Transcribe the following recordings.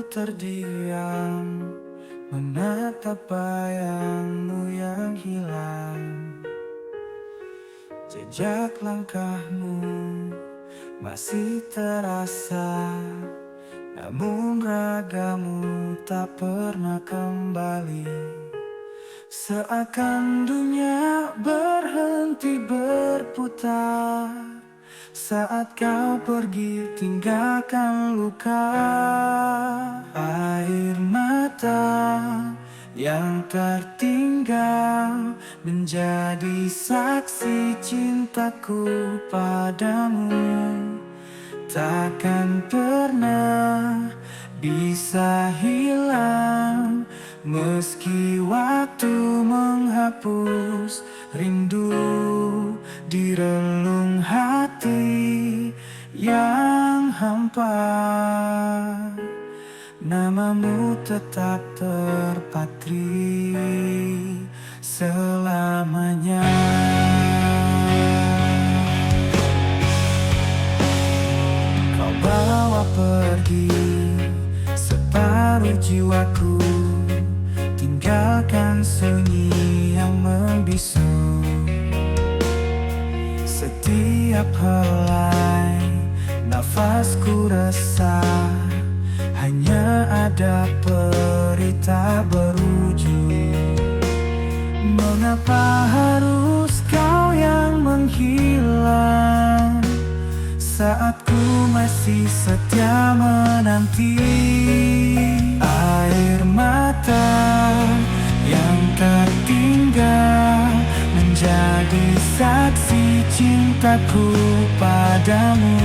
terdiam menatap bayangmu yang hilang. Jejak langkahmu masih terasa, namun ragamu tak pernah kembali. Seakan dunia berhenti berputar saat kau pergi tinggalkan luka. Air mata yang tertinggal menjadi saksi cintaku padamu. Takkan pernah bisa hilang, meski waktu menghapus rindu di relung hati yang hampa. Namamu tetap terpatri selamanya. Kau bawa pergi separuh jiwaku, tinggalkan sunyi yang membisu. Setiap helai nafasku resah, hanya ada peri tak berujung. Mengapa harus kau yang menghilang saat ku masih setia menanti? Air mata yang tertinggal menjadi saksi cintaku padamu.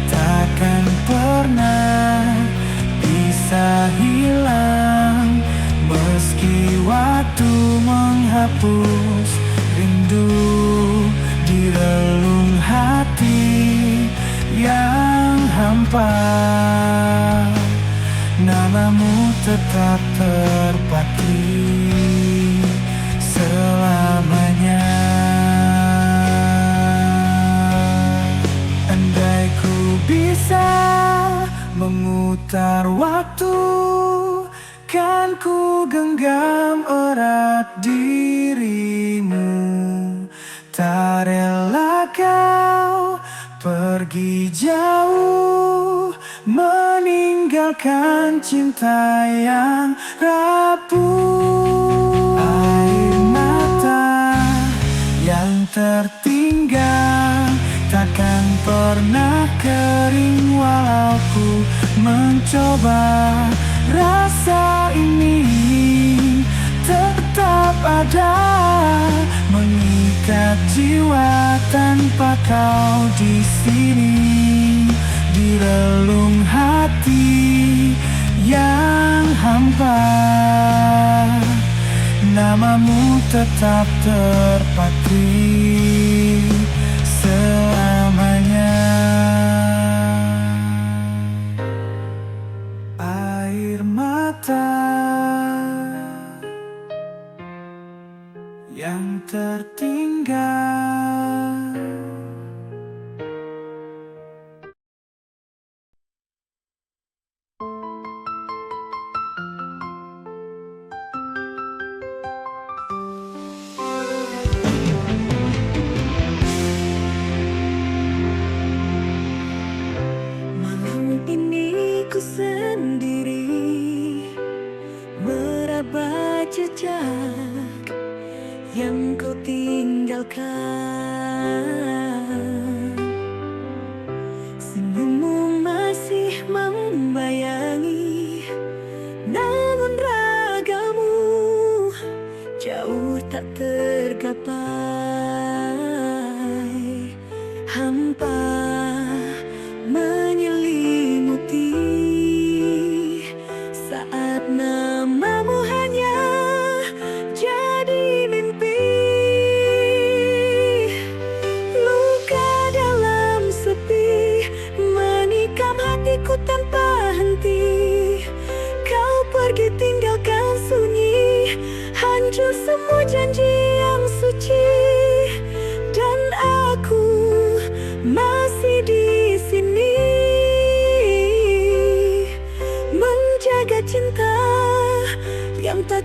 Takkan pernah bisa hilang, meski waktu menghapus rindu di relung hati yang hampa. Namamu tetap terpatri selamanya. Andai ku bisa memutar waktu, kan ku genggam erat dirimu. Tak rela kau pergi jauh, meninggalkan cinta yang rapuh. Air mata yang tertinggal takkan pernah kering, walau ku mencoba. Rasa ini tetap ada, mengikat jiwa tanpa kau di sini, di relung hati yang hampa. Namamu tetap terpatri selamanya. Air mata yang tertinggal.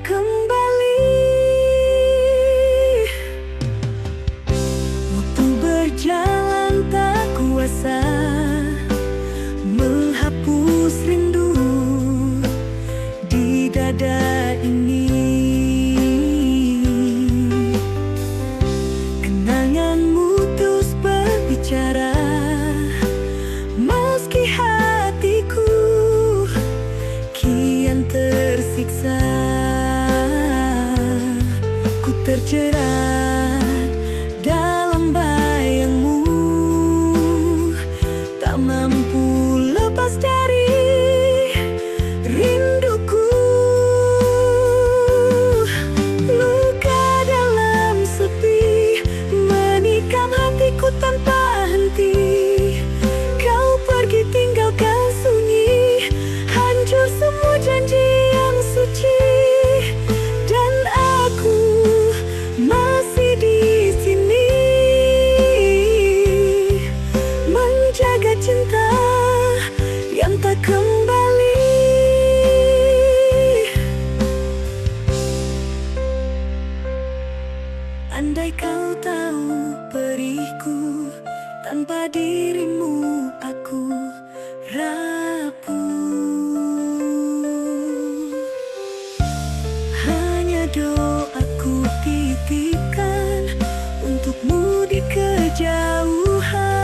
kembali. Waktu berjalan tak kuasa menghapus rindu di dada ini. Kenanganmu terus berbicara, meski hatiku kian tersiksa. Ku terjerat dalam bayangmu, tak mampu lepas dari rinduku. Luka dalam sepi menikam hatiku tanpa henti. Kau pergi tinggalkan sunyi, hancur semua janji yang suci. Dan aku masih di sini menjaga cinta yang tak kembali. Andai kau tahu perihku, tanpa dirimu aku rapuh. Hanya doaku titipkan untukmu di kejauhan.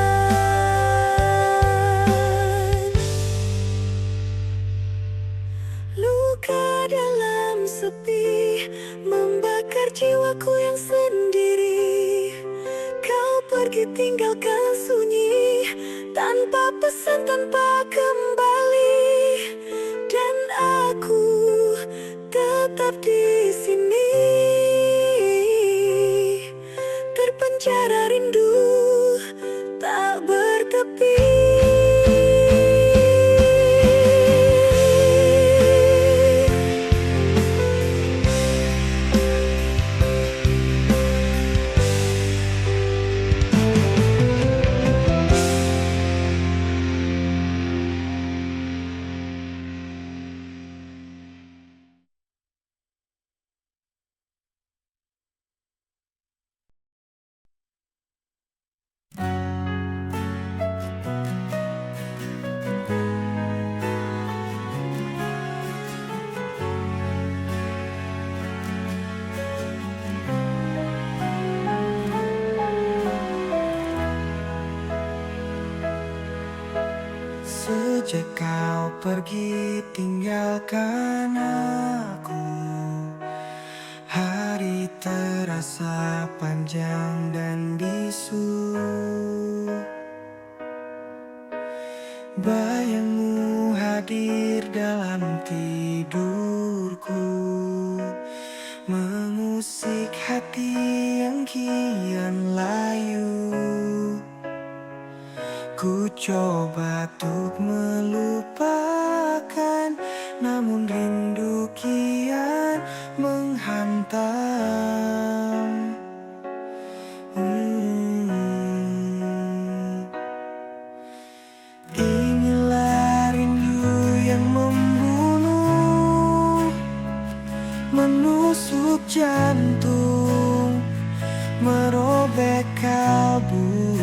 Luka dalam sepi membakar jiwaku yang sendiri. Kau pergi tinggalkan sunyi tanpa pesan, tanpa kembali. Dan aku tetap di sini terpenjara rindu tak bertepi. Sejak kau pergi tinggalkan aku, hari terasa panjang dan bisu. Bayangmu hadir dalam tidurku, mengusik hati yang kian layu. Ku coba untuk melupakan, namun rindu kian menghantam. Inilah rindu yang membunuh, menusuk jantung, merobek kalbu.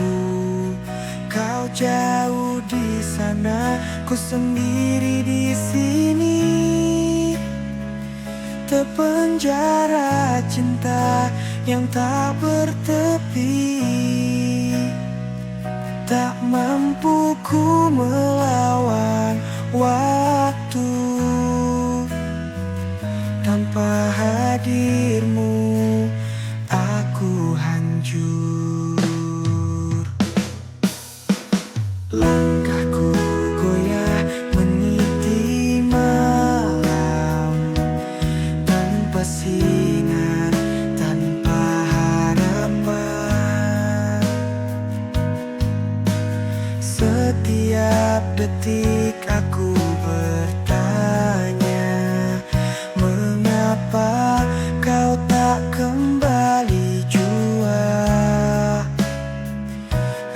Kau jauh di sana, ku sendiri di sini, terpenjara cinta yang tak bertepi. Tak mampu ku melawan waktu, tanpa hadirmu aku hancur. Langkahku goyah meniti malam, tanpa sinar, tanpa harapan. Setiap detik aku bertanya, mengapa kau tak kembali jua?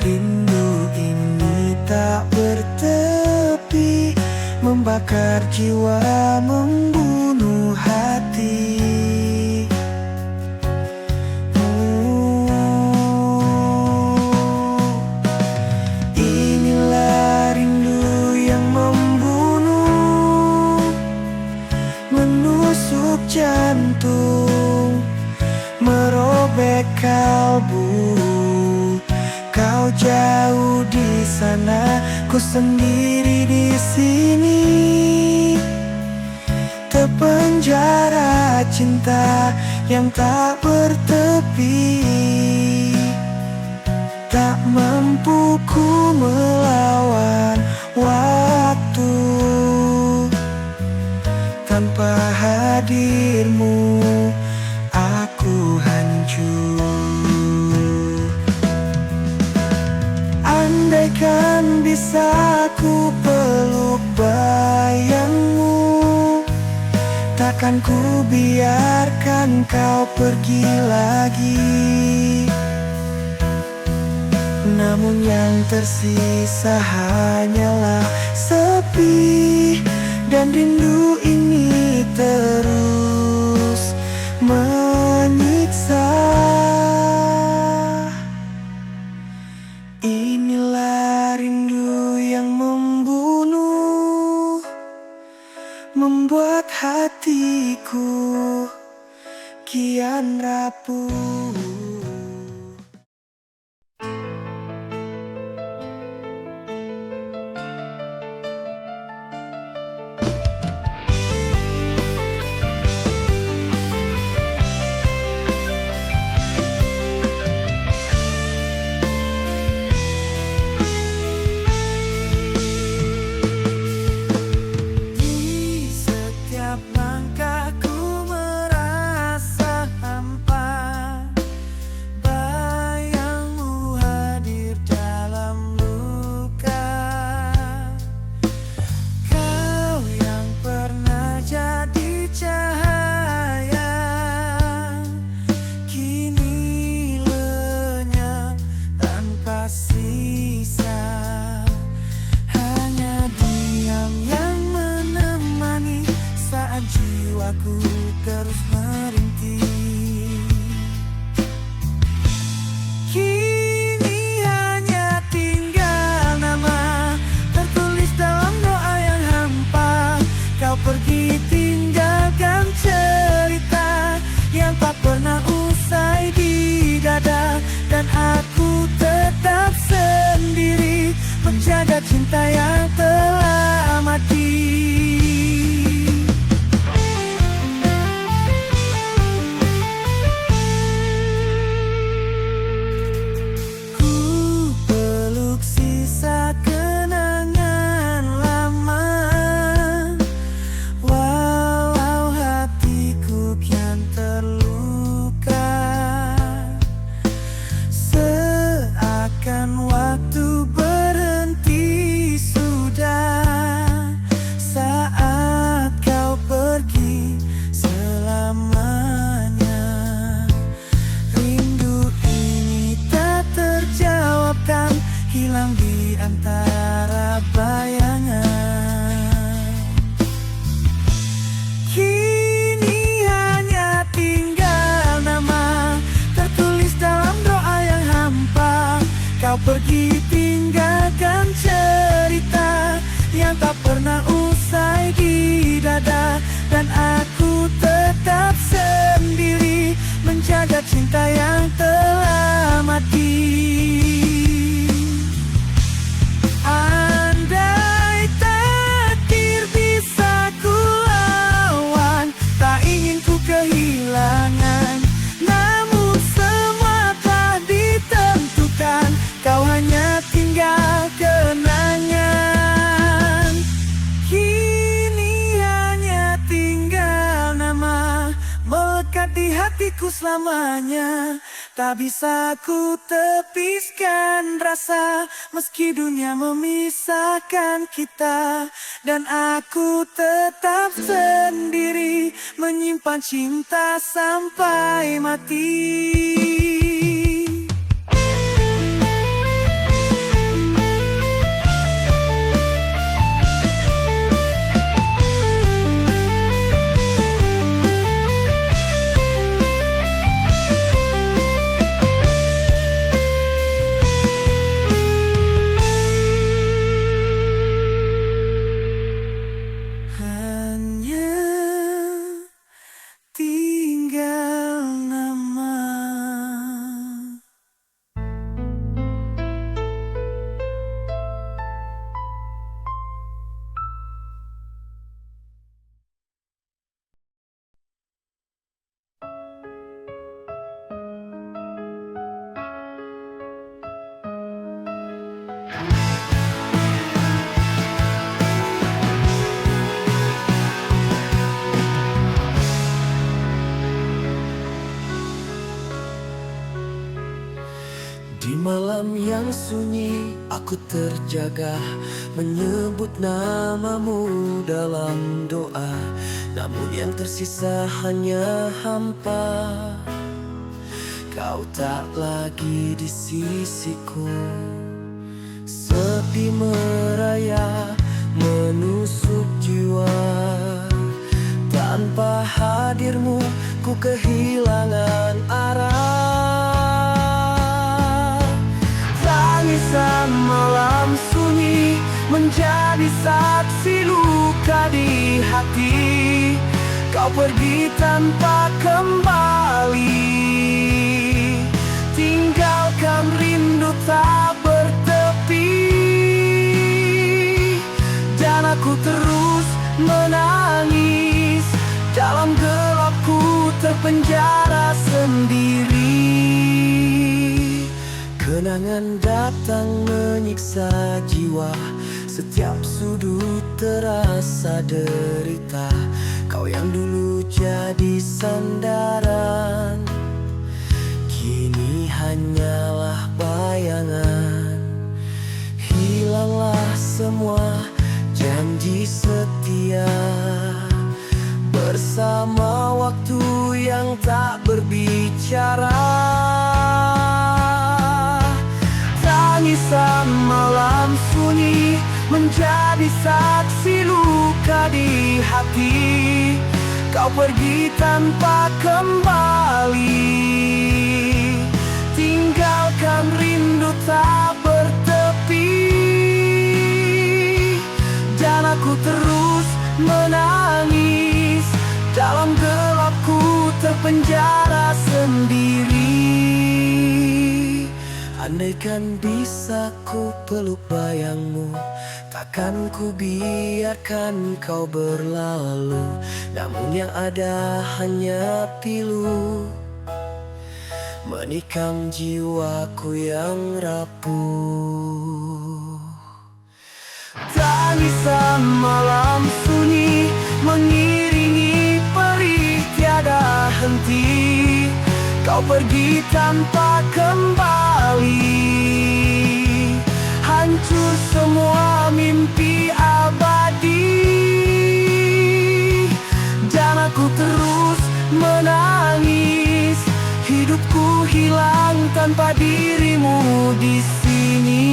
Rindu ini tak bertepi, membakar jiwa, membunuh hati. sana, ku sendiri di sini, terpenjara cinta yang tak bertepi. Tak mampu ku melawan waktu, tanpa hadirmu aku hancur. Andaikan bisa ku peluk bayangmu, takkan ku biarkan kau pergi lagi. Namun yang tersisa hanyalah sepi, dan rindu ini terus menyiksa. Inilah rindu yang membunuh, membuat hatiku kian rapuh. Jiwaku terus merintih. Kini hanya tinggal nama tertulis dalam doa yang hampa. Kau pergi tinggalkan cerita yang tak pernah usai di dada, dan aku tetap sendiri menjaga cinta yang telah mati. Hilang di antara bayangan. Kini hanya tinggal nama tertulis dalam doa yang hampa. Kau pergi tinggalkan cerita yang tak pernah usai di dada, dan aku tetap sendiri menjaga cinta yang telah mati. Andai takdir bisa ku lawan, tak ingin ku kehilangan. Namun semua telah ditentukan, kau hanya tinggal kenangan. Kini hanya tinggal nama melekat di hatiku selamanya. Tak bisa ku tepiskan rasa meski dunia memisahkan kita, dan aku tetap sendiri menyimpan cinta sampai mati. Tinggal nama. malam yang sunyi, aku terjaga menyebut namamu dalam doa. Namun yang tersisa hanya hampa, kau tak lagi di sisiku. Sepi meraya menusuk jiwa, tanpa hadirmu ku kehilangan arah. Tangisan malam sunyi menjadi saksi luka di hati. Kau pergi tanpa kembali, tinggalkan rindu tak bertepi. Dan aku terus menangis, dalam gelapku terpenjara sendiri. Kenangan datang menyiksa jiwa, setiap sudut terasa derita. Kau yang dulu jadi sandaran, kini hanyalah bayangan. Hilanglah semua janji setia, bersama waktu yang tak berbicara. Tangisan malam sunyi menjadi saksi luka di hati. Kau pergi tanpa kembali, tinggalkan rindu tak bertepi. Dan aku terus menangis, dalam gelapku terpenjara sendiri. Andaikan bisa ku peluk bayangmu, takkan ku biarkan kau berlalu. Namun yang ada hanya pilu, menikam jiwaku yang rapuh. Tangisan malam sunyi mengiringi perih tiada henti. Kau pergi tanpa kembali, hancur semua mimpi abadi. Dan aku terus menangis, hidupku hilang tanpa dirimu di sini.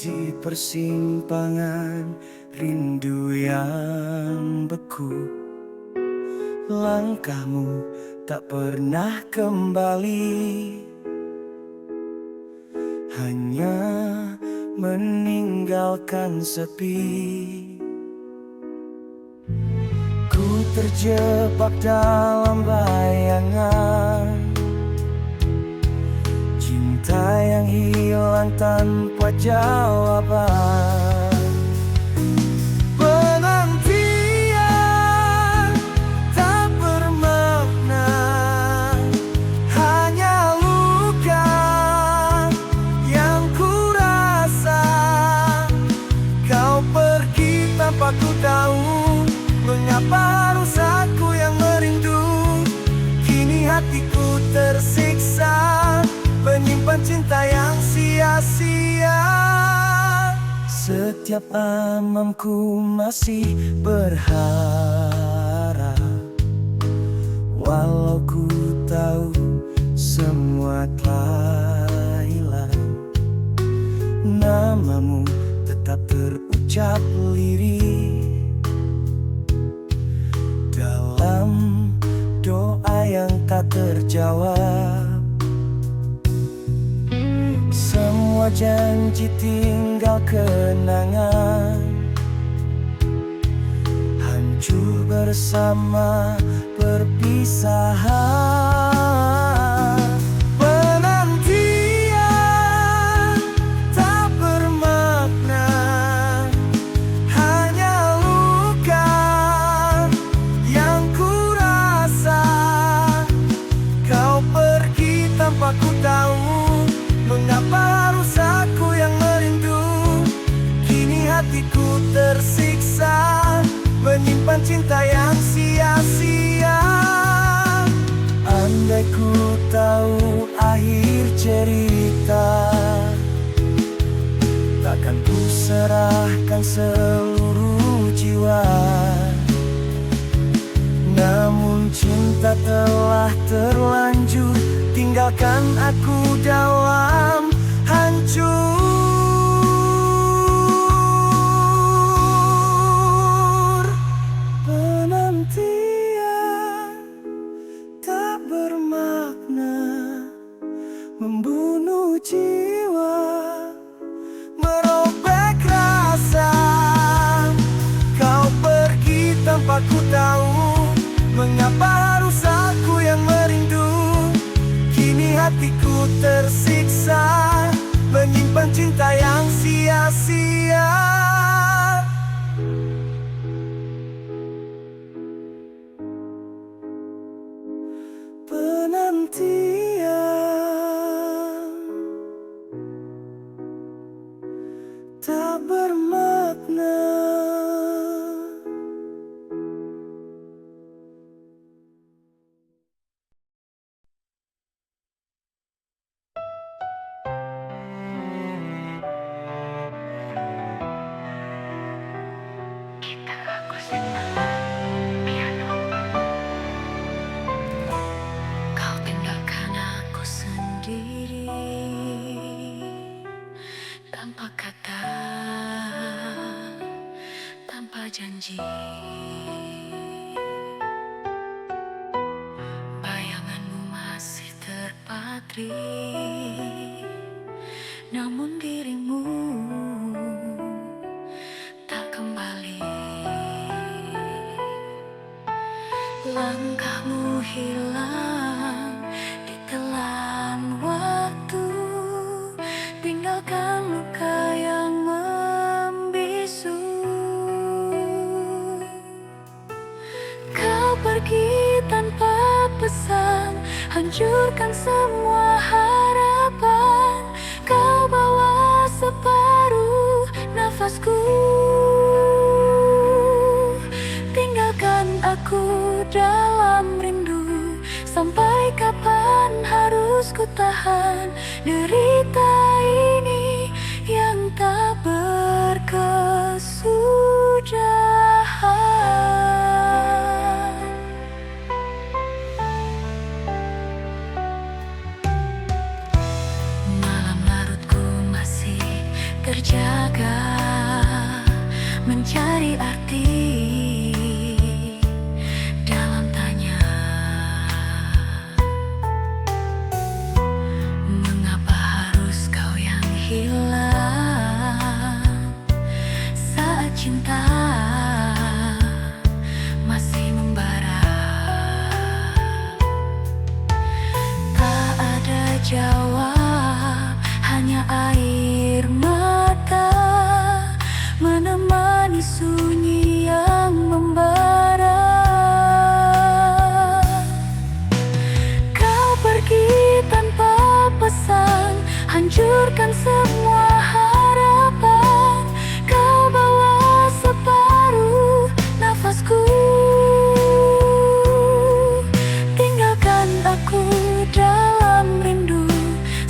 Di persimpangan rindu yang beku, langkahmu tak pernah kembali, hanya meninggalkan sepi. Ku terjebak dalam bayangan cinta yang hilang tanpa jawaban. Penantian tak bermakna, hanya luka yang ku rasa. Kau pergi tanpa ku tahu mengapa harus aku yang merindu. Kini hatiku tersiksa, menyimpan cinta yang sia-sia. Setiap amamku masih berharap, walau ku tahu semua telah hilang. Namamu tetap terucap lirih dalam doa yang tak terjawab. Semua janji tinggal tinggal kenangan, hancur bersama perpisahan. Penantian tak bermakna, hanya luka yang kurasa. Kau pergi tanpa ku tahu, mengapa harus aku yang merindu. Kini hatiku tersiksa, menyimpan cinta yang sia-sia. Andai ku tahu akhir cerita, takkan ku serahkan seluruh jiwa. Namun cinta telah terlanjur, tinggalkan aku dalam hancur. Penantian tak bermakna, membunuh jiwa, merobek rasa. Kau pergi tanpa ku tahu, mengapa harus aku yang merindu. Kini hatiku tersiksa, menyimpan cinta yang sia-sia. Penantian tak bermakna. Kau tinggalkan aku sendiri, tanpa kata, tanpa janji. Bayanganmu masih terpatri, namun dirimu tak kembali. Langkahmu hilang ditelan waktu, tinggalkan luka yang membisu. Kau pergi tanpa pesan, hancurkan semua harapan. Kau bawa separuh nafasku, tinggalkan aku dalam rindu. Sampai kapan harus ku tahan derita ini yang tak berkesudahan. Malam larutku masih terjaga, mencari arti dalam tanya. Mengapa harus kau yang hilang saat cinta masih membara? Tak ada jawab, hanya air mata menemani sunyi yang membara. Kau pergi tanpa pesan, hancurkan semua harapan. Kau bawa separuh nafasku, tinggalkan aku dalam rindu.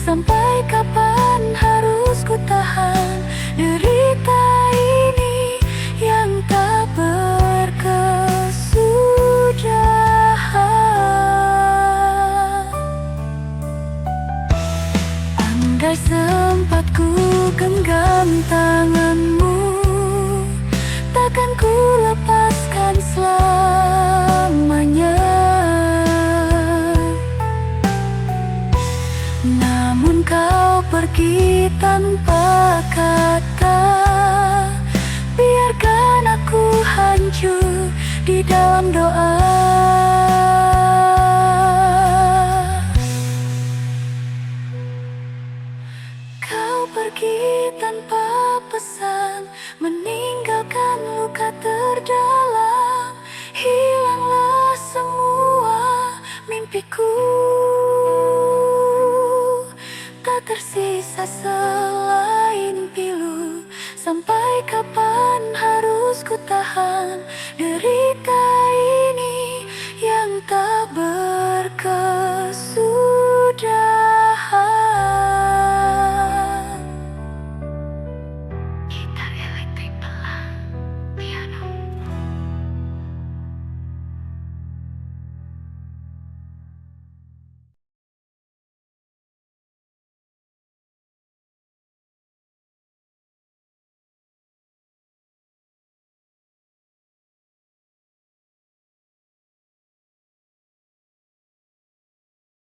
Sampai kapan harus ku tahan derita ini yang tak berkesudahan. Andai sempat ku genggam tanganmu, takkan ku lepaskan selamanya. Namun kau pergi tanpa kata, hancur di dalam doa. Kau pergi tanpa pesan, meninggalkan luka terdalam. Hilanglah semua mimpiku, tak tersisa selain pilu. Sampai kapan harus ku tahan derita